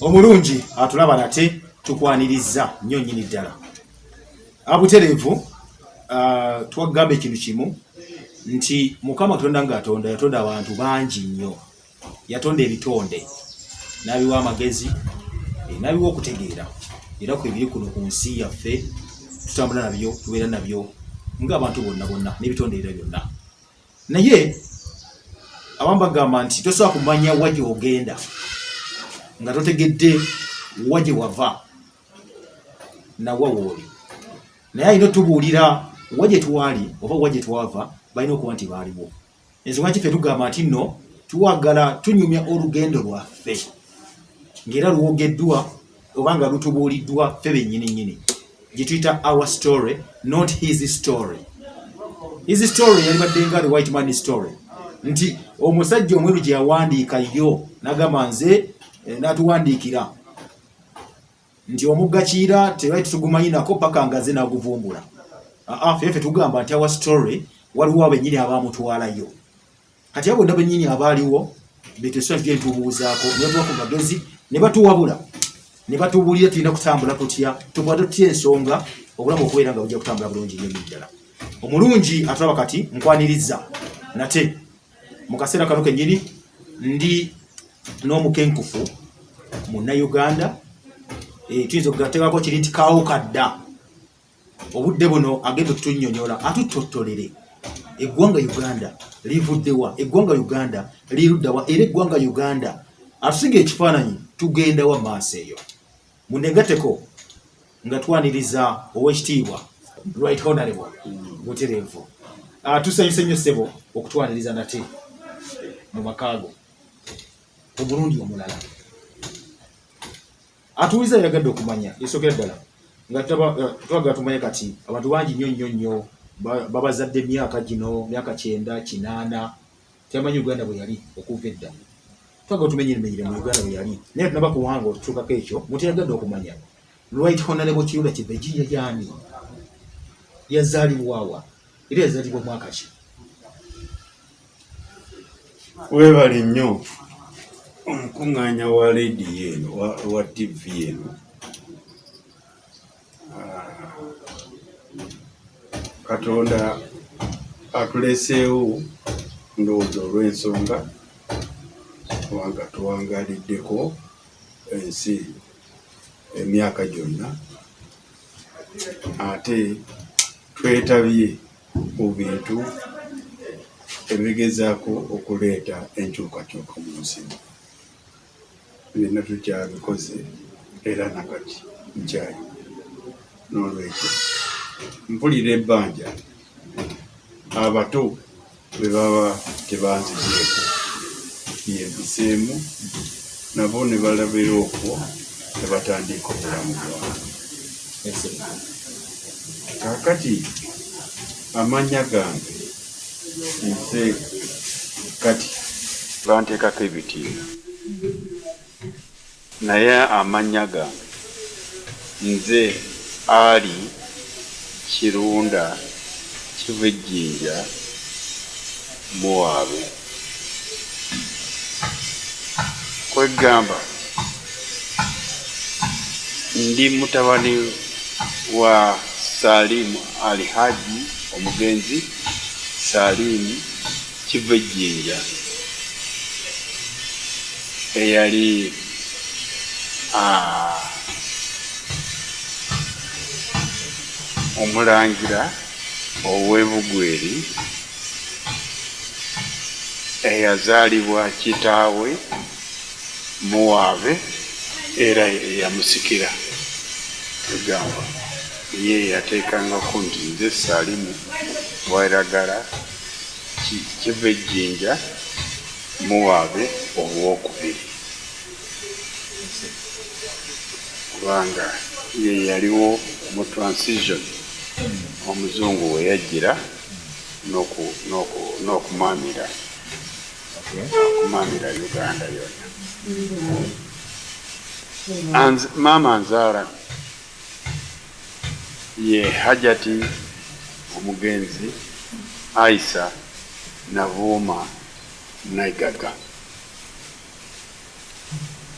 Omulungi atulaba nate tukwaniriza nnyo nnyini ddala. Abutereevu twagamba ekintu kimu nti Mukama Katonda ng'atonda yatonda abantu bangi nnyo. Yatonda ebitonde n'abiwa amagezi n'abiwa okutegeera era ku ebiri kuno ku nsi yaffe tutambula nabyo tubeera nabyo ng'abantu bonna n'ebitonde era byonna. Naye abamu bagamba nti tosobola kumanya wa gy'ogenda nga totegedde wa gye wava nawa wooli. Naye alina otubuulira wa gye twali oba wa gye twava balina okuba nti baaliwo. Ensonga kiffe tugamba nti nno tuwagala tunyumya olugendo lwaffe ng'era lwogeddwa oba nga lutubuuliddwa ffe bennyini nnyini gye tuyita our story not his story. His story yalibadde nga the white man story nti omusajja omweru gye yawandiika yo n'agamba nze n'atuwandiikira nti omugga Kiira tebali tugumanyi nako paka ngaze n'aguvumbula. Ffe tugamba nti our story waliwo abennyini abaamutwalayo. Kati abo bonna bennyini abaaliwo betusobola tugenda tubuuzaako ne batuwa ku magezi ne batuwabula ne batubuulira tulina kutambula tutya tukwate tutya ensonga obulamu okubeera nga bujja kutambula bulungi nnyo ddala. Omulungi atulaba kati nkwaniriza nate mu kaseera kano kennyini ndi n'omukenkufu Munnayuganda tuyinza okugateekako kiri nti kaawukadda obudde buno agenda okutunnyonnyola atuttotolere eggwanga Uganda livuddewa, eggwanga Uganda liruddawa era eggwanga Uganda atusiga ekifaananyi tugendawa maaso eyo. Munengateko nga twaniriza ow'ekitiibwa Right Honorable Butereevu. Tusanyuse nnyo ssebo okutwaniriza nate mu makaago omulundi omulala. Atuwiza yagadde okumanya esokera ddala nga twagala tumanye kati abantu bangi nnyo babazadde myaka gino myaka 9 8 tebamanyi Uganda bwe yali okuva edda. Twagala tumenye emenyere mu Uganda bwe yali naye tunaba kuwanga otutuukako ekyo muteyagadde okumanya Right Honorable Kirunda Kibeji yaani yazaalibwawa era yazaalibwa mwaka ki? Webale nnyo omukuŋŋaanya wa leediyo eno wa TV eno. Katonda atuleeseewo ndowooza olw'ensonga kubanga tuwangaaliddeko ensi emyaka gyonna ate twetabye mu bintu ebigezaako okuleeta enkyukakyuka mu nsi. Byonna tukyabikoze era nakati nkyayi. N'olwekyo mpulira ebbanja abato bwe baba tebanzigyeko yebiseemu nabo ne balabira okwo ne batandika obulamu bwabwe. Kaakati amannya gange nze kati banteekako ebitiibwa naye amannya gange nze Ali Kirunda Kibejjinja Muwaabe. Kwegamba ndi mutabani wa Salimu Ali Haji omugenzi Salimu Kibejjinja eyali omulangira ow'Ebugweri eyazaalibwa kitaawe Muwaabe era yamusikira. Egamba ye yateekangako nti nze Salimu Bwairagala Kibejjinja Muwaabe ow'okubiri kubanga ye yaliwo mu transition omuzungu we yajjira n'okumamira Uganda yonna. Mama nzaala ye Hajati omugenzi Aisa Navuma Naigaga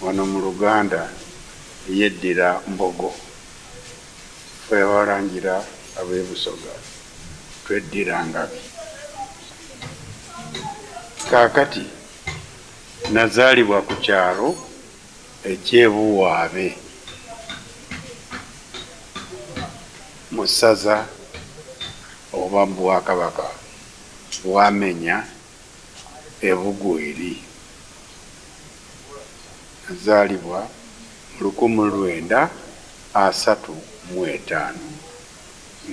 wano mu Luganda yeddira Mbogo ffe abalangira ab'ebusoga tweddiranga kaakati nazaalibwa ku kyalo eky'Ebuwaabe mu ssaza oba mu Bwakabaka bwamenya Ebugweri. Nazaalibwa mu 1935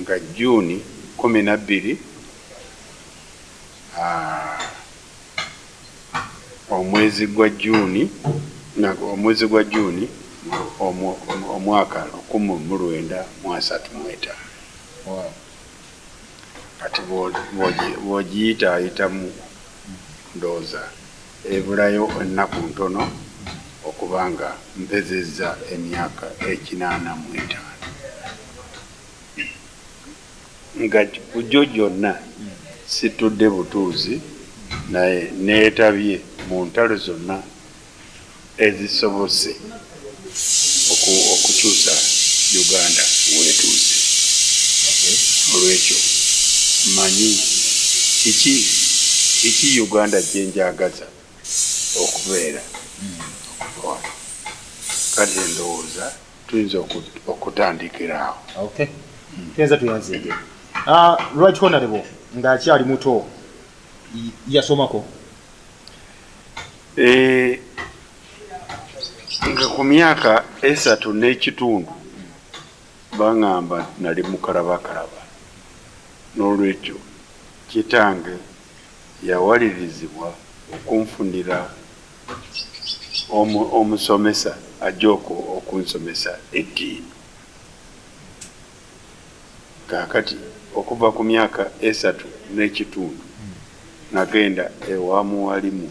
nga Juni 12 omwezi gwa Juni omwaka 1935. Kati bw'ogiyita ayitamu ndowooza ebulayo ennaku ntono okubanga mpezezza emyaka 85 nga kujjo gyonna situdde butuuzi naye neetabye mu ntalo zonna ezisobose okukyusa Uganda weetuuze. Olwekyo manyi kiki Uganda gyenjagaza okubeera kati ndowooza tuyinza okutandikira awo. Tuyenza tuyanzege. Right Honorable ng'akyali muto yasomako nga ku myaka 3.5 baŋŋamba nali mukalabakalaba, n'olwekyo kitange yawalirizibwa okunfunira omusomesa ajja okunsomesa eddiini. Kaakati okuva ku myaka 3.5 nagenda ewa muwalimu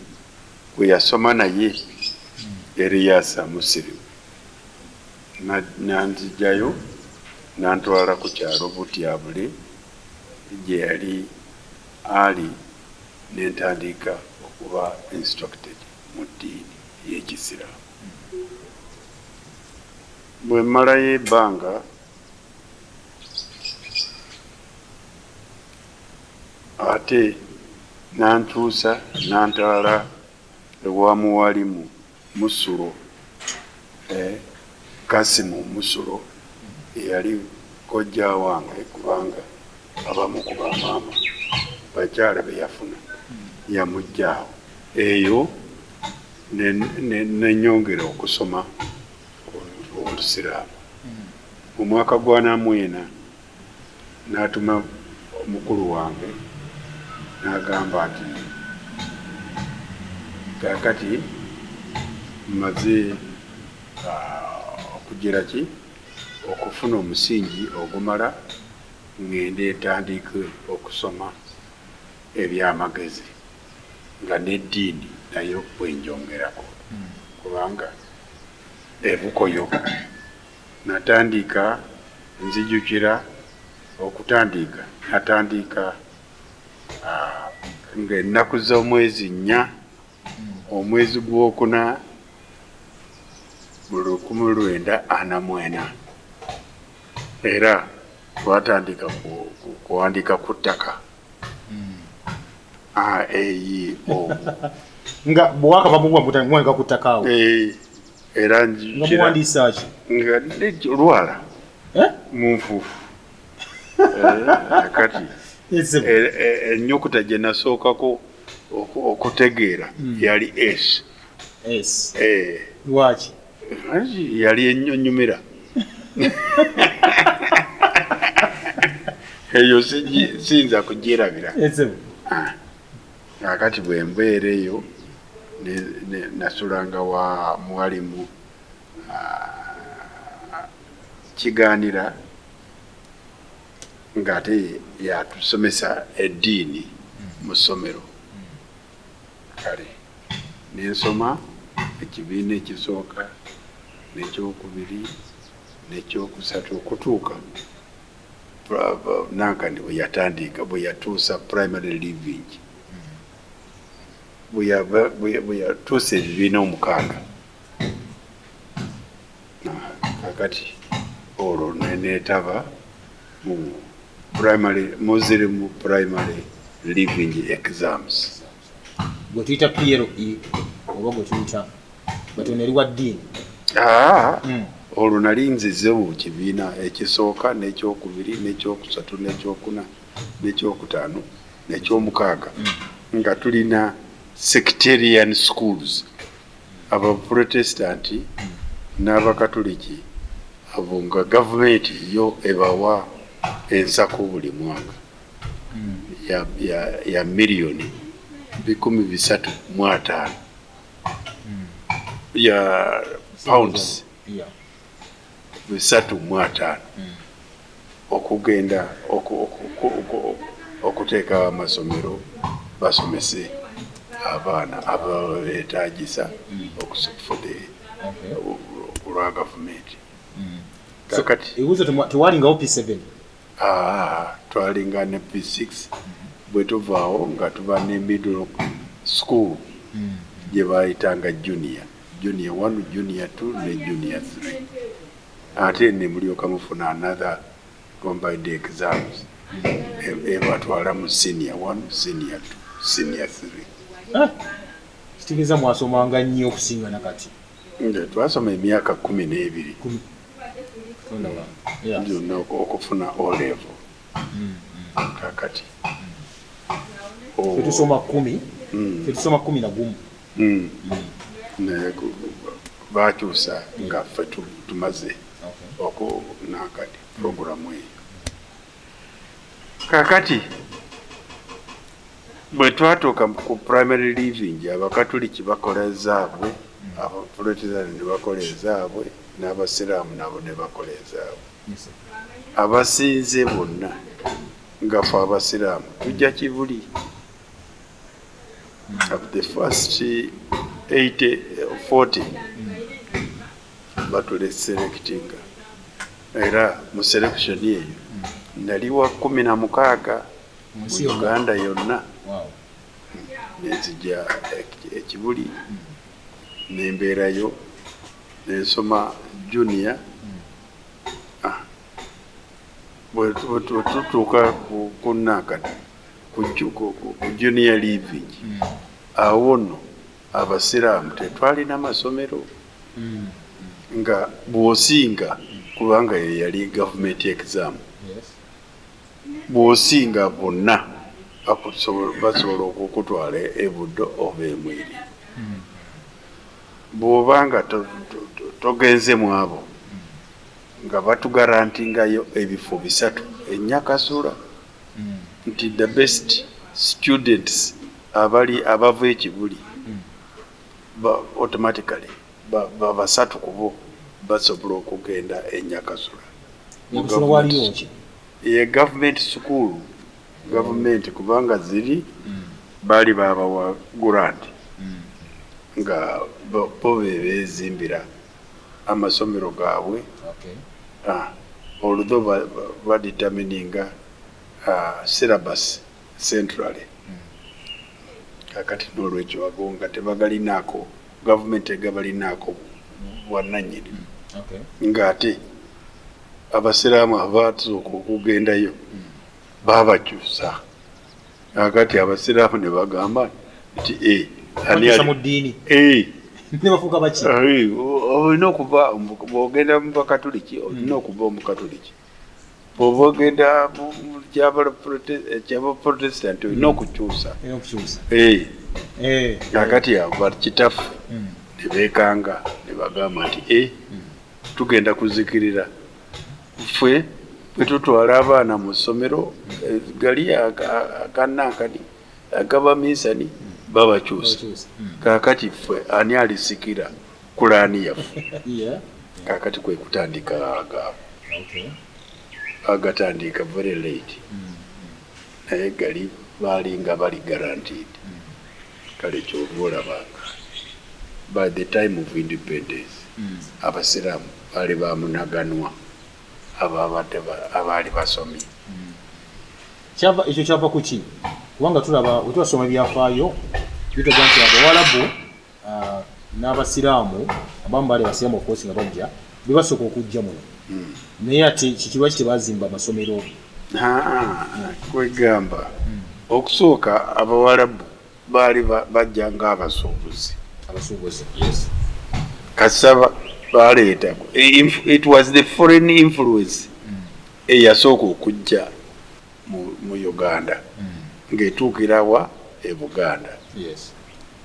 gwe yasoma naye Eriasa Musirimu, nanzijayo nantwala ku kyalo Butyabule gye yali ali nentandika okuba instructed mu ddiini y'Ekisiraamu. Bwe mmalayo ebbanga ate nankyusa nantwala ewa muwalimu Musulo, Kasimu Musulo eyali kojja wange kubanga abamu ku bamaama bakyala be yafuna yamuggyaawo. Eyo nenyongera okusoma Olusiraamu. Mu mwaka gwa 1994 n'atuma omukulu wange n'agamba nti kaakati mmaze okugira ki okufuna omusingi ogumala ngende ntandike okusoma ebyamagezi nga n'eddiini nayo bwenjongerako kubanga ebukoyo natandika nzijukira okutandika natandika ng'ennaku z'omwezi 4 omwezi gw'okuna mu 1949 era twatandika kuwandiika ku ttaka nga bwakava muwandiika ku ttaka awo era nga muwandiisa ki nga Lwala mu nfuufu kati ennyukuta gye nasookako okutegeera yali S. Lwaki? Yali ennyumira eyo siyinza kugyerabira. Akati bwe mbeera eyo nasulanga wa muwalimu kigaanira ng'ate yatusomesa eddiini mu ssomero. Kale nensoma ekibiina ekisooka n'ekyokubiri n'ekyokusatu okutuuka Nankani bwe yatandika bwe yatuusa primary living bwe yatuusa ebibiina 6 kakati olwo neetaba muziri mu primary living exams gwe tuyita PLE oba gwe tuyita batono eri wa ddiini olwo nali nzize mu kibiina ekisooka n'ekyokubiri n'ekyokusatu n'ekyokuna n'ekyokutaano n'ekyomukaaga nga tulina sectarian schools abaprotestanti n'abakatoliki abo nga gavumenti yo ebawa ensako buli mwaka ya miliyoni 305 ya pounds 305 okugenda okuteeka amasomero basomese abaana ababeetaagisa okusufudde olwa gavumenti. Kakati ebuuzo tewalingawo P7 twalinga ne P6 bwe tuvaawo nga tuba ne middle school gye baayitanga junior 1 junior 2 ne junior 3 ate ne mulyoka mufuna another combined exams ebatwala mu senior 1 senior 2 senior 3 kitegeeza mwasomanga nnyo okusinga nakati twasoma emyaka 12 gyonna okufuna O level kakati fetusoma 10 fetusoma 11 bakyusa nga ffe tumaze okunakati programu eyo kakati bwe twatuuka ku primary living abakatoliki bakola ezaabwe abaprotestanti bakola ezaabwe n'abasiraamu nabo ne bakola ezaabwe abasinze bonna nga ffe abasiraamu tujja Kibuli the first 40 batuleselectinga era mu selection eyo nali wa 16 mu Uganda yonna nenzija Ekibuli nembeerayo nensoma junior bwe tutuuka ku Nankani ku junior living awo nno abasiraamu tetwalina masomero nga bw'osinga kubanga yali government exam bw'osinga bonna basobola okukutwala ebuddo oba emwiri bw'obanga togenze mu abo nga batugarantingayo ebifo 3 enyakasula nti the best students abava Ekibuli automatically basatu kubo basobola okugenda enyakasula ye government school government kubanga ziri bali babawa grant nga bo bezimbira amasomero gaabwe although badetermininga syllabus centrally kakati n'olwekyo ago nga tebagalinaako government egabalinaako bwannannyini ng'ate abasiraamu abaasooka okugendayo baabakyusa kakati abasiraamu ne bagamba nti olina okuba bw'ogenda mu bakatoliki olina okuba omukatoliki bw'oba ogenda ky'abaprotestant olina okukyusa kakati bakitaffe ne beekanga ne bagamba nti tugenda kuzikirira ffe bwe tutwala abaana mu ssomero gali akanankani agabaminsani babakyusa kakati ffe ani alisikira kulaani yaffe kakati kwe kutandika agatandika very late naye gali balinga bali guaranteed kale kyova olabanga by the time of independence abasiraamu baali bamunaganwa abaali basomye. Ekyo kyava ku ki? Kubanga tulaba wetwasoma ebyafaayo bitaga nti abawalabu n'abasiraamu abamu baali basiraamu okwosi nga bajja bebasooka okujja muno naye ate kikirwaki tebazimba amasomero? Kwegamba okusooka abawalabu baali bajja ng'abasuubuzi. Yes. Kasaba baleeta it was the foreign influence eyasooka okujja mu Uganda ng'etuukira wa e Buganda. Yes.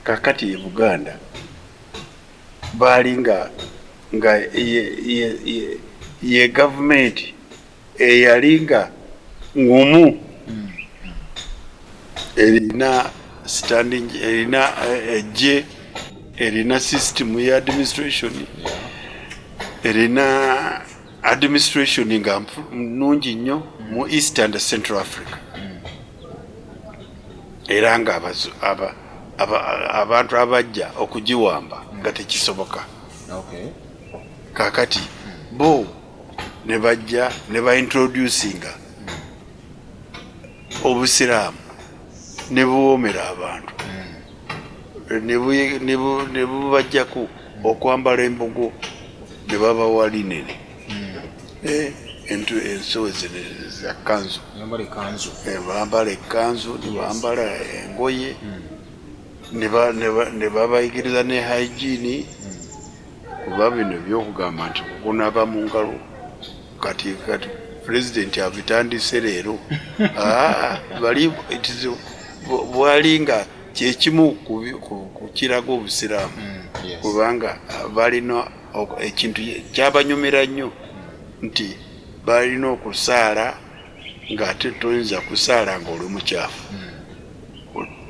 Kakati e Buganda baali nga ye gavumenti eyali nga ngumu erina standing erina ejje erina system ya administration erina administration nga nnungi nnyo mu East and Central Africa era nga abantu abajja okugiwamba nga tekisoboka. Kakati bo ne bajja ne baintroducinga obusiraamu ne buwoomera abantu ne bubajjaku okwambala embugo ne babawa linene ensowe za kanzu bambala ekkanzu ne bambala engoye ne babayigiriza ne hygiene kuba bino ebyokugamba nti kunaaba mu ngalo kati pulezidenti abitandise leero bwali nga kyekimu ku kiraga obusiraamu kubanga balina ekintu kyabanyumira nnyo nti balina okusaala ng'ate toyinza kusaala ng'oli mukyafu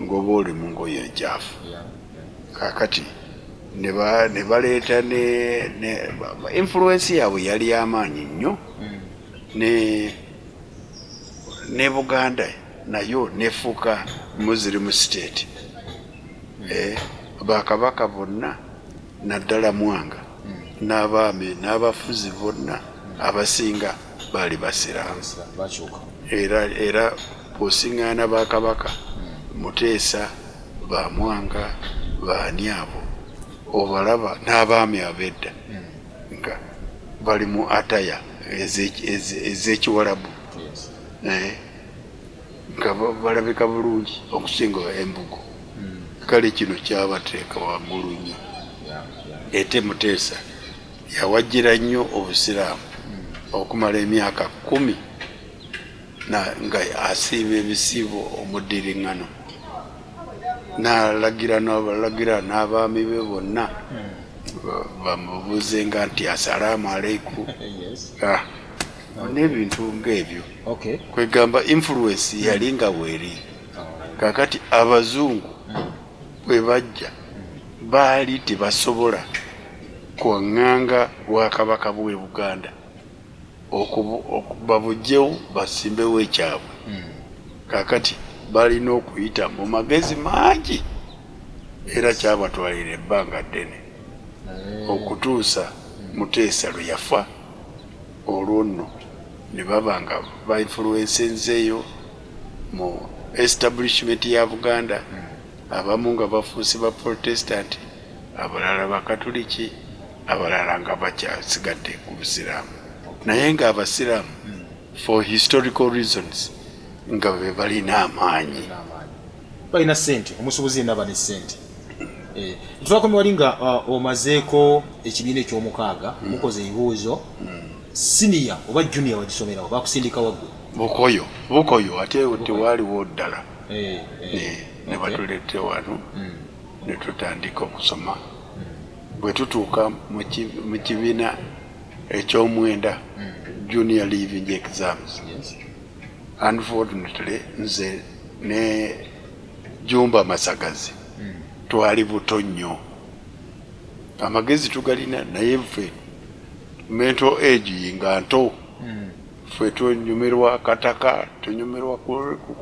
ng'oba oli mu ngoye enkyafu. Kakati ne baleeta influence yaabwe yali y'amaanyi nnyo ne Buganda nayo nefuuka Muslim state. Bakabaka bonna naddala Mwanga n'abaami n'abafuzi bonna abasinga baali basiraamu era bw'osiŋŋaana bakabaka Muteesa ba Mwanga baani abo obalaba n'abaami ab'edda nga bali mu ataya ez'Ekiwarabu nga balabika bulungi okusinga embugo. Kale kino kyabateeka waggulu nnyo. Ate Muteesa yawajjira nnyo obusiraamu okumala emyaka 10 nga asiiba ebisiibo omuddiringano n'alagira n'abaami be bonna bamubuuzenga nti asalaamu aleikum n'ebintu ng'ebyo. Kwegamba influence yali nga weeri. Kakati abazungu bwe bajja baali tebasobola kwaŋŋanga Bwakabaka bw'e Buganda okubabujjewo basimbewo ekyabwe. Kakati balina okuyita mu magezi mangi era kyabatwalira ebbanga ddene okutuusa Muteesa lwe yafa. Olwo nno ne baba nga bainfluensenzeeyo mu establishment ya Buganda, abamu nga bafuusi ba Protestant, abalala bakatuliki, abalala nga bakyasigadde ku busiraamu. Naye nga abasiraamu for historical reasons nga be balina amaanyi, balina ssente, omusuubuzi yenna aba ne ssente. Tulakomye wali nga omazeeko ekibiina eky'omukaaga mukoze ebibuuzo. Senior oba junior wagisomerawo bakusindika waggulu? Bukoyo ate tewaaliwo ddala. Ne batuleete wano ne tutandika okusoma. Bwe tutuuka mu kibiina eky'omwenda junior leaving exams, unfortunately nze ne Jumba Masagazi twali buto nnyo, amagezi tugalina naye ffe mental age nga nto. Ffe tunyumirwa kataka, tunyumirwa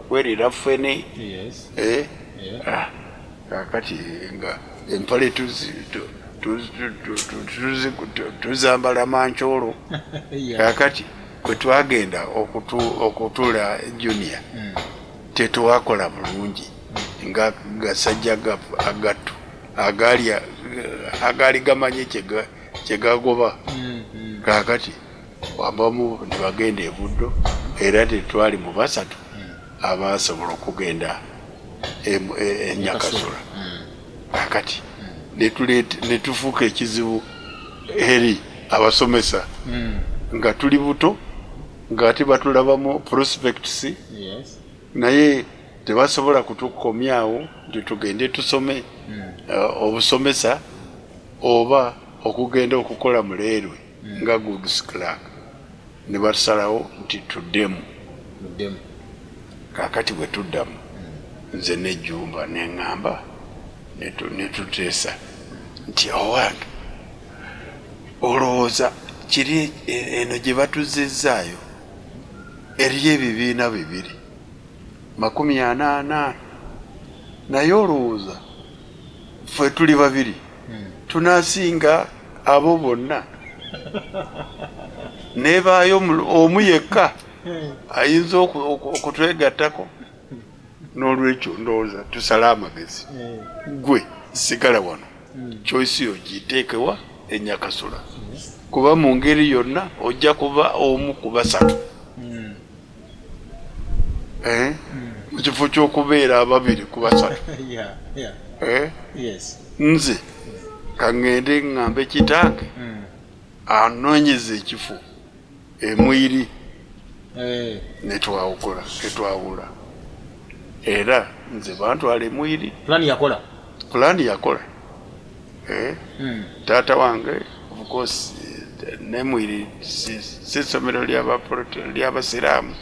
kwerera ffene. Kakati nga empale tuzambala mancholo kakati kwe twagenda okutula junior tetwakola bulungi nga gasajja agattu agali gamanye kyegagoba kakati wabamu ne bagenda e Buddo era tetwali mu basatu abasobola okugenda e Nyakasula kakati netufuuka ekizibu eri abasomesa nga tuli buto nga ate batulabamu prospects naye tebasobola kutukomyawo nti tugende tusome obusomesa oba okugenda okukola mu Leerwe nga goods clerk ne batusalawo nti tuddemu kakati bwe tuddamu nze nejjumba neŋŋamba netuteesa nti owange olowooza kiri eno gye batuzizaayo eriyo ebibiina 240 naye olowooza ffe tuli 2 tunaasinga abo bonna nebaayo omu yekka ayinza okutwegattako n'olwekyo ndowooza tusale amagezi gwe sigala wano choice yo giteekewa e Nyakasula kuba mu ngeri yonna ojja kuba omu ku 3 mu kifo ky'okubeera 2 ku 3 nze kaŋŋende ŋŋambe kitange anoonyeza ekifo emwiri netwawula era nze bantwala emwiri pulaani yakola taata wange of course nemwiri si ssomero ly'abasiraamu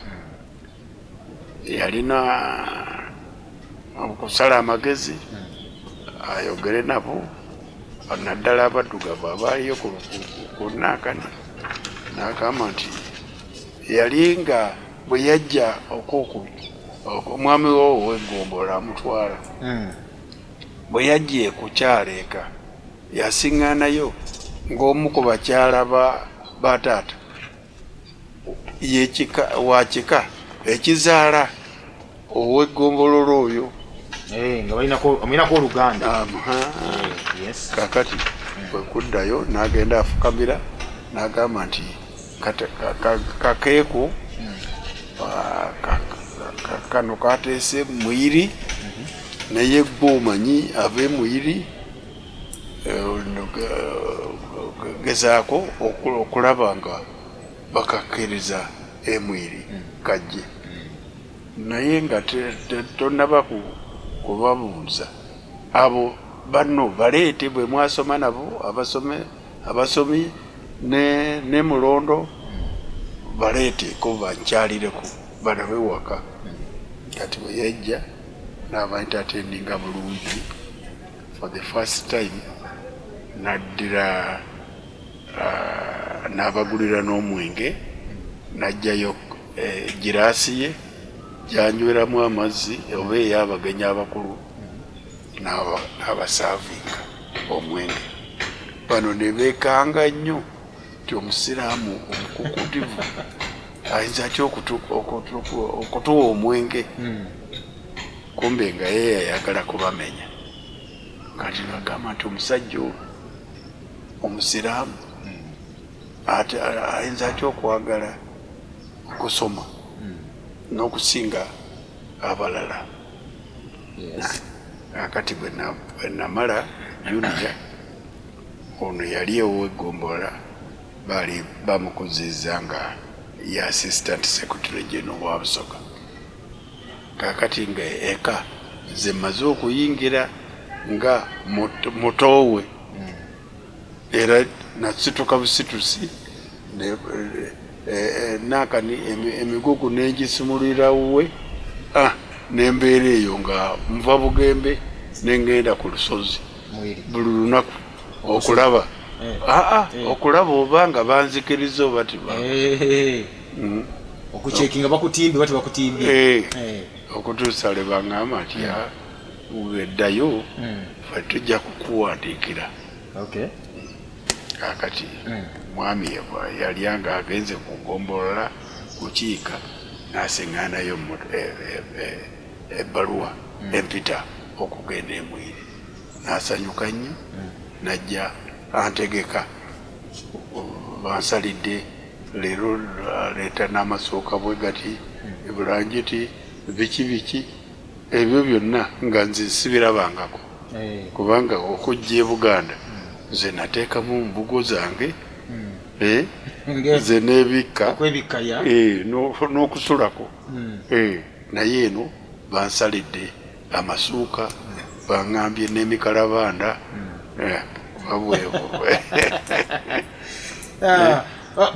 yalina okusala amagezi ayogere nabo naddala abaddugavu abaaliyo ku Naakani n'agamba nti yali nga bwe yajja omwami woowo w'Eggombolola amutwala bwe yajja ekukyala eka yasiŋŋaanayo ng'omu ku bakyala ba taata wa kika ekizaala ow'Eggombolola oyo nga balinako oluganda kakati bwe kuddayo n'agenda afukamira n'agamba nti kakeeku kano kateese mwiri naye gwe omanyi ave mwiri gezaako okulaba nga bakakkiriza emwiri kajje naye nga tonnaba kubabuuza abo banno baleete bwe mwasoma nabo abasomi ne Mulondo baleeteeko bankyalireko balabe waka kati bwe yajja n'abaentertaininga bulungi for the first time naddira n'abagulira n'omwenge najjayo giraasi ye gyanyweramu amazzi oba ey'abagenyi abakulu n'abasaavinga omwenge bano ne beekanga nnyo nti omusiraamu omukukutivu ayinza atya okutuwa omwenge kumbe nga ye yayagala kubamenya kati bagamba nti omusajja oyo omusiraamu ayinza atya okwagala okusoma n'okusinga abalala akati bwe namala junior ono yali ow'Eggombolola baali bamukuziza nga ye assistant secretary general wa Busoga kakati nga eka nze mmaze okuyingira nga mutoowe era nasituka busitusi Naakani emigugu n'egisimulira wuwe n'embeera eyo nga nva Bugembe n'engenda ku lusozi buli lunaku okulaba okulaba oba nga banzikiriza oba okucekinga bakutimbi bati bakutimbi okutuusa le baŋŋamba nti weddayo fe tujja kukuwandiikira Okay. Kakati mwami yalyanga agenze kugombolola kukiika n'asiŋŋaanayo ebbaluwa empita okugenda emwiri n'asanyuka nnyo najja antegeka bansalidde leero aleeta n'amasuuka bwe gati ebulanjiti biki ebyo byonna nga nze sibirabangako kubanga okujja e Buganda nze nateekamu mbugo zange nze n'ebikka n'okusulako naye eno bansalidde amasuuka baŋŋambye n'emikalabanda wabwewo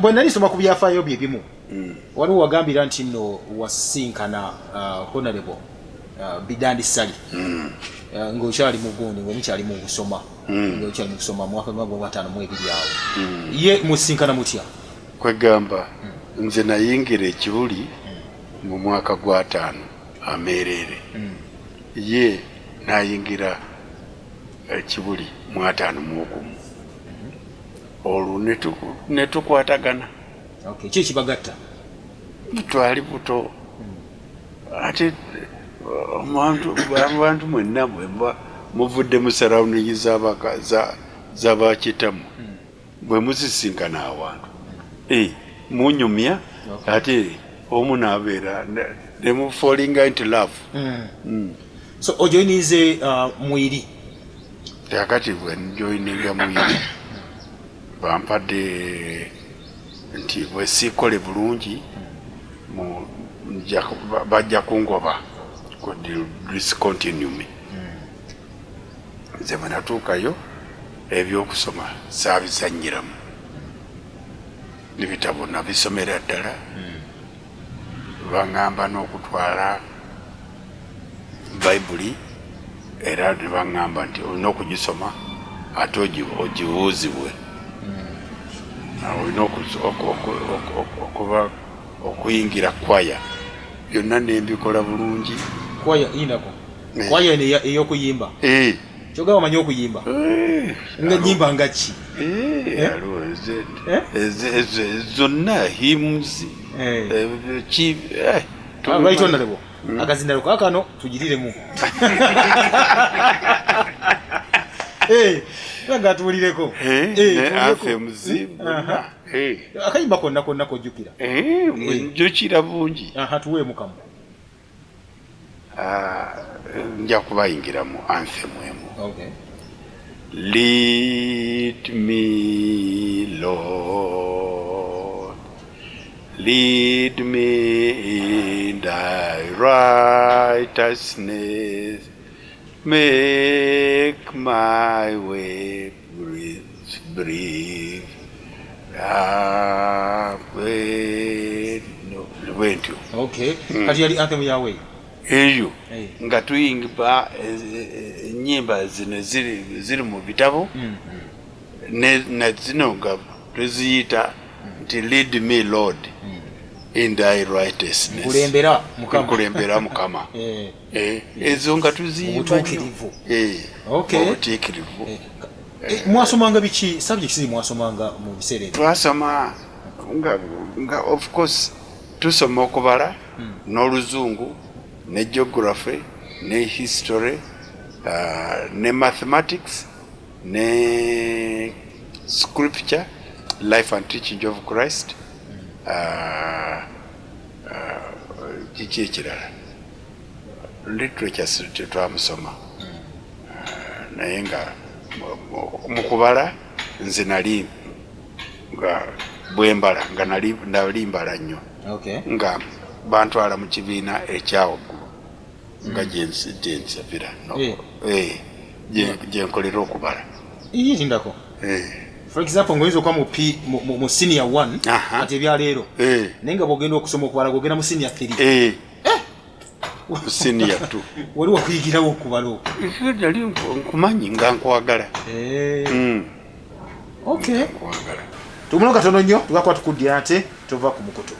bwe nali soma ku byafaayo bye bimu waliwo wagambira nti nno wasinkana honorable Bidandi Sali ng'okyali mu gundi ng'omukyali mu kusoma ng'okyali mu kusoma mu mwaka gwa 1952 awo ye musinkana mutya kwegamba nze nayingira ekibuli mu mwaka gwa 5 ameerere ye nayingira ekibuli mu 51 olwo ne tukwatagana ki ekibagatta twali buto ate abantu mwenna bwemba muvudde mu sarawuningi z'abakitamu bwe muzisinkana awantu munyumya ate omu n'abeera ne mu falling into love. So ojoinize mwiri kakati bwe njoininga mwiri bampadde nti bwe siikole bulungi bajja kungoba discontinue me. Nze bwe natuukayo ebyokusoma saabizannyiramu n'ebitabo nabisomera ddala baŋŋamba n'okutwala bayibuli era ne baŋŋamba nti olina okugisoma ate ogibuuzibwe olina okuba okuyingira kwaya byonna nembikola bulungi. Kwaya inako kwaya ey'okuyimba kyogaba omanyi okuyimba nga nyimba nga ki zonna hymns baitondalebo akazindalo kakano tugiriremu nga tuwulireko akayimba konna konna kojjukira njukira bungi tuwe mukamu nja kubayingira mu anthem emu. Lead me, Lord, lead me in thy righteousness, make my way brief. Kati yali anthem yawe eyo nga tuyimba ennyimba zino ziri mu bitabo ne zino nga tuziyita nti lead me Lord in thy righteousness, kulembera mukama ezo nga tuziyimba obutuukirivu. Mwasomanga biki subjects mwasomanga mu biseera ebyo? Twasoma nga of course tusoma okubala n'oluzungu ne geography ne history ne mathematics ne scripture, life and teaching of Christ, kiki ekirala literature tetwamusoma naye nga mukubala nze nali nga bwembala nga nali mbala nnyo nga bantwala mu kibiina ekyawaggulu nga gyensabira gyenkolera okubala iyitindako for example ngoyinza okuba mu senior 1 ati ebyaleero naye nga bwogenda okusoma okubala gogenda mu senior 3 senior 2 wali wakuyigirawo okubala okwo nali nkumanyi nga nkwagala tumuno katono nnyo tugakuba tukuddya ate tova ku mukutu.